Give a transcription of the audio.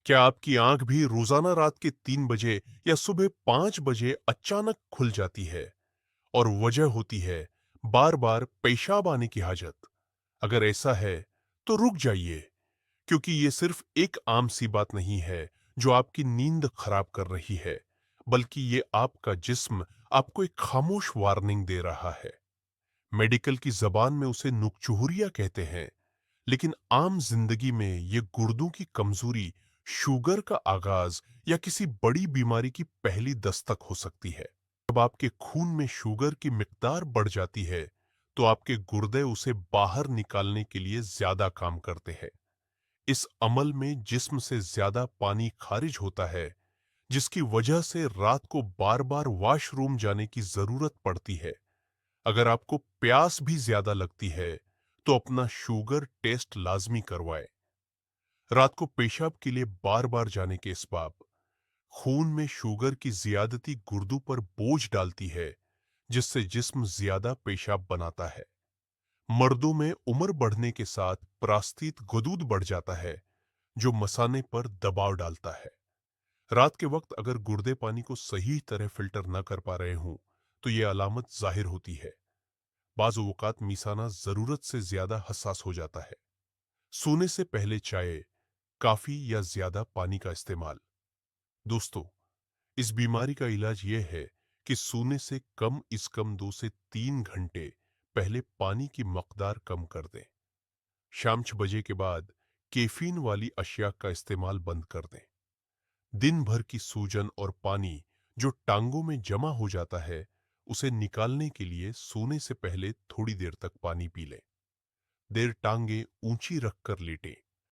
क्या आपकी आंख भी रोजाना रात के 3 बजे या सुबह 5 बजे अचानक खुल जाती है और वजह होती है बार बार पेशाब आने की हाजत? अगर ऐसा है तो रुक जाइए, क्योंकि ये सिर्फ एक आम सी बात नहीं है जो आपकी नींद खराब कर रही है, बल्कि ये आपका जिस्म आपको एक खामोश वार्निंग दे रहा है। मेडिकल की जबान में उसे नुकचुहरिया कहते हैं, लेकिन आम जिंदगी में ये गुर्दों की कमजोरी, शुगर का आगाज या किसी बड़ी बीमारी की पहली दस्तक हो सकती है। जब आपके खून में शुगर की मिकदार बढ़ जाती है, तो आपके गुर्दे उसे बाहर निकालने के लिए ज्यादा काम करते हैं। इस अमल में जिस्म से ज्यादा पानी खारिज होता है, जिसकी वजह से रात को बार बार वॉशरूम जाने की जरूरत पड़ती है। अगर आपको प्यास भी ज्यादा लगती है, तो अपना शुगर टेस्ट लाजमी करवाएं। रात को पेशाब के लिए बार बार जाने के इसबाब खून में शुगर की ज्यादती गुर्दों पर बोझ डालती है, जिससे जिस्म ज्यादा पेशाब बनाता है। मर्दों में उम्र बढ़ने के साथ प्रास्तीत गदूद बढ़ जाता है, जो मसाने पर दबाव डालता है। रात के वक्त अगर गुर्दे पानी को सही तरह फिल्टर न कर पा रहे हों, तो यह अलामत जाहिर होती है। बाज़ औक़ात मिसाना जरूरत से ज्यादा हसास हो जाता है। सोने से पहले चाय, काफी या ज्यादा पानी का इस्तेमाल। दोस्तों, इस बीमारी का इलाज यह है कि सोने से कम 2 से 3 घंटे पहले पानी की मकदार कम कर दें। शाम 6 बजे के बाद कैफीन वाली अशिया का इस्तेमाल बंद कर दें। दिन भर की सूजन और पानी जो टांगों में जमा हो जाता है, उसे निकालने के लिए सोने से पहले थोड़ी देर तक पानी पी लें। देर टांगे ऊंची रखकर लेटें।